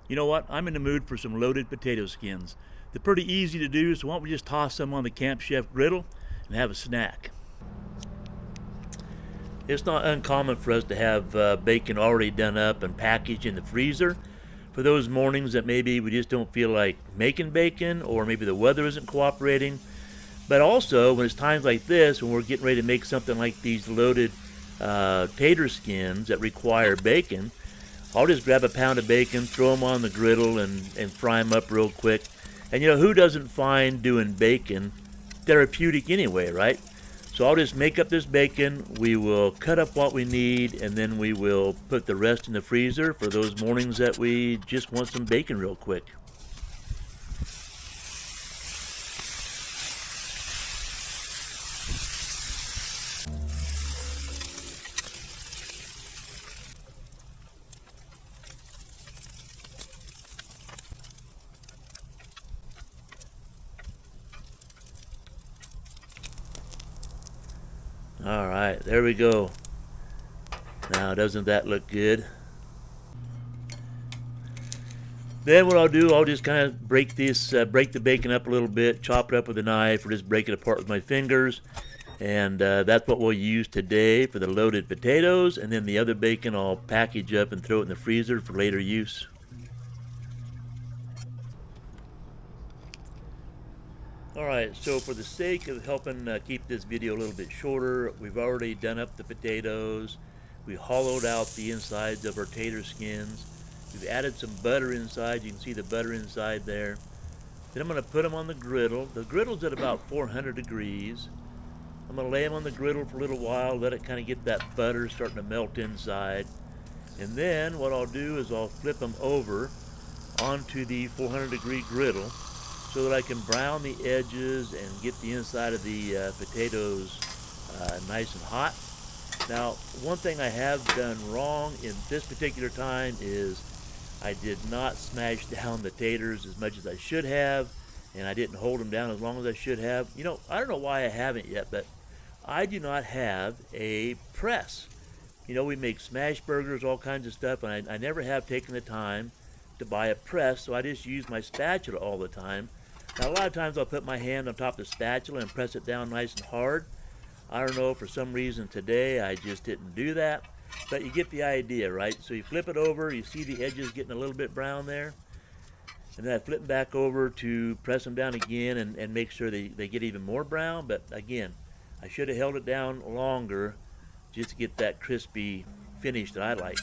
You know what? I'm in the mood for some loaded potato skins. They're pretty easy to do, so why don't we just toss them on the Camp Chef griddle and have a snack. It's not uncommon for us to have bacon already done up and packaged in the freezer for those mornings that maybe we just don't feel like making bacon, or maybe the weather isn't cooperating. But also, when it's times like this, when we're getting ready to make something like these loaded tater skins that require bacon, I'll just grab a pound of bacon, throw them on the griddle, and fry them up real quick. And you know, who doesn't find doing bacon therapeutic anyway, right? So I'll just make up this bacon, we will cut up what we need, and then we will put the rest in the freezer for those mornings that we just want some bacon real quick. All right, there we go. Now, doesn't that look good? Then what I'll do, I'll just kind of break the bacon up a little bit, chop it up with a knife, or just break it apart with my fingers. And that's what we'll use today for the loaded potatoes. And then the other bacon I'll package up and throw it in the freezer for later use. Alright, so for the sake of helping keep this video a little bit shorter, we've already done up the potatoes. We hollowed out the insides of our tater skins. We've added some butter inside. You can see the butter inside there. Then I'm going to put them on the griddle. The griddle's at about 400 degrees. I'm going to lay them on the griddle for a little while, let it kind of get that butter starting to melt inside. And then what I'll do is I'll flip them over onto the 400 degree griddle, so that I can brown the edges and get the inside of the potatoes nice and hot. Now, one thing I have done wrong in this particular time is I did not smash down the taters as much as I should have, and I didn't hold them down as long as I should have. You know, I don't know why I haven't yet, but I do not have a press. You know, we make smash burgers, all kinds of stuff, and I never have taken the time to buy a press, so I just use my spatula all the time. Now, a lot of times I'll put my hand on top of the spatula and press it down nice and hard. I don't know, for some reason today I just didn't do that, but you get the idea, right? So you flip it over, you see the edges getting a little bit brown there, and then I flip them back over to press them down again and make sure they get even more brown. But again, I should have held it down longer just to get that crispy finish that I like.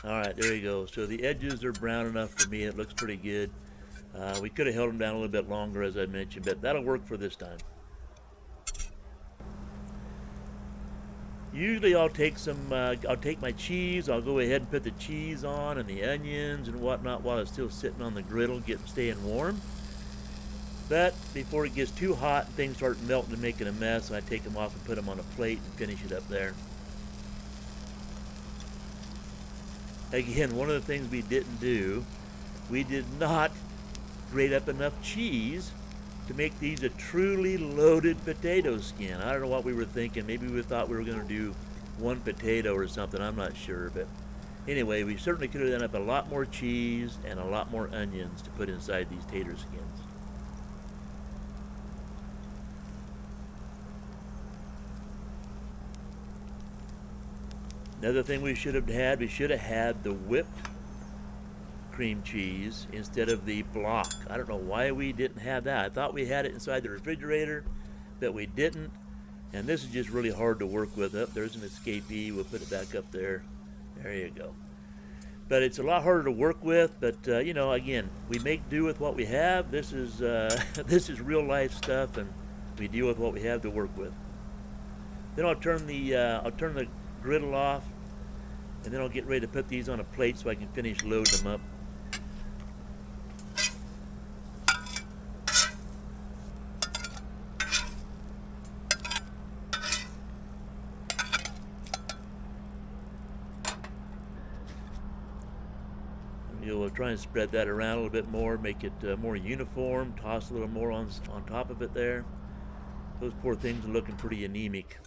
Alright, there you go. So the edges are brown enough for me. It looks pretty good. We could have held them down a little bit longer, as I mentioned, but that'll work for this time. Usually I'll take my cheese. I'll go ahead and put the cheese on and the onions and whatnot while it's still sitting on the griddle, staying warm. But before it gets too hot, things start melting and making a mess, I take them off and put them on a plate and finish it up there. Again, one of the things we didn't do, we did not grate up enough cheese to make these a truly loaded potato skin. I don't know what we were thinking. Maybe we thought we were going to do one potato or something. I'm not sure. But anyway, we certainly could have done up a lot more cheese and a lot more onions to put inside these tater skins. Another thing we should have had the whipped cream cheese instead of the block. I don't know why we didn't have that. I thought we had it inside the refrigerator, but we didn't. And this is just really hard to work with. Oh, there's an escapee. We'll put it back up there. There you go. But it's a lot harder to work with. But you know, again, we make do with what we have. This is this is real life stuff, and we deal with what we have to work with. Then I'll turn the griddle off, and then I'll get ready to put these on a plate so I can finish loading them up. try and spread that around a little bit more, make it more uniform, toss a little more on top of it there. Those poor things are looking pretty anemic.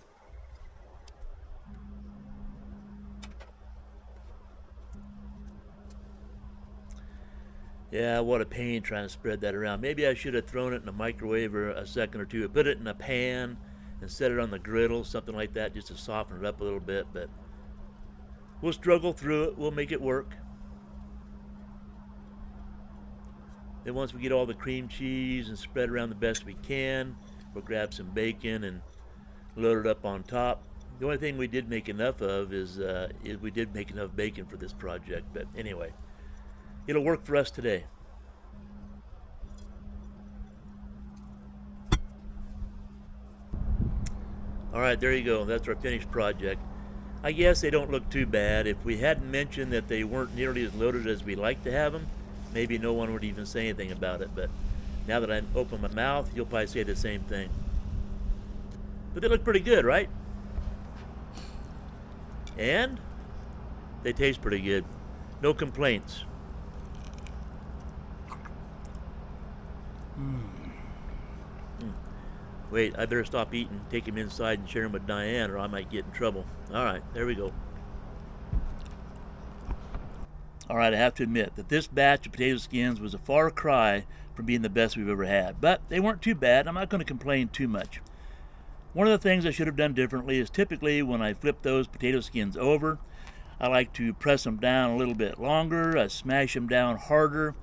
Yeah, what a pain trying to spread that around. Maybe I should have thrown it in a microwave for a second or two. Put it in a pan and set it on the griddle, something like that, just to soften it up a little bit. But we'll struggle through it. We'll make it work. Then once we get all the cream cheese and spread around the best we can, we'll grab some bacon and load it up on top. The only thing we did make enough of is we did make enough bacon for this project. But anyway, it'll work for us today. All right, there you go. That's our finished project. I guess they don't look too bad. If we hadn't mentioned that they weren't nearly as loaded as we like to have them, maybe no one would even say anything about it. But now that I open my mouth, you'll probably say the same thing. But they look pretty good, right? And they taste pretty good. No complaints. Wait, I better stop eating, take him inside and share him with Diane, or I might get in trouble. All right, there we go. All right, I have to admit that this batch of potato skins was a far cry from being the best we've ever had, but they weren't too bad. I'm not going to complain too much. One of the things I should have done differently is typically when I flip those potato skins over, I like to press them down a little bit longer, I smash them down harder,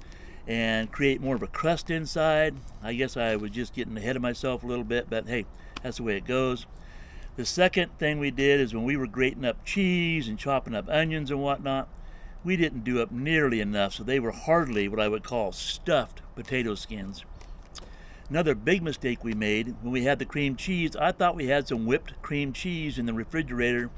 and create more of a crust inside. I guess I was just getting ahead of myself a little bit, but hey, that's the way it goes. The second thing we did is when we were grating up cheese and chopping up onions and whatnot, we didn't do up nearly enough, so they were hardly what I would call stuffed potato skins. Another big mistake we made when we had the cream cheese, I thought we had some whipped cream cheese in the refrigerator.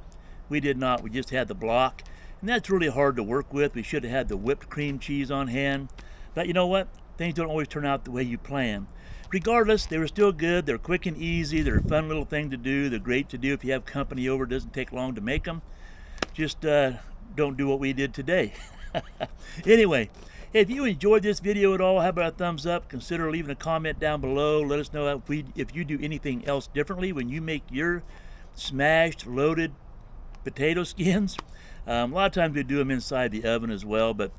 We did not, we just had the block, and that's really hard to work with. We should have had the whipped cream cheese on hand. But you know what? Things don't always turn out the way you plan. Regardless, they were still good. They're quick and easy. They're a fun little thing to do. They're great to do if you have company over. It doesn't take long to make them. Just don't do what we did today. Anyway, if you enjoyed this video at all, how about a thumbs up? Consider leaving a comment down below. Let us know if you do anything else differently when you make your smashed, loaded potato skins. A lot of times we do them inside the oven as well, but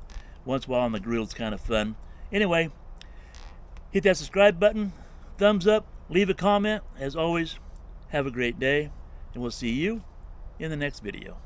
once in a while on the grill, it's kind of fun. Anyway, hit that subscribe button, thumbs up, leave a comment. As always, have a great day, and we'll see you in the next video.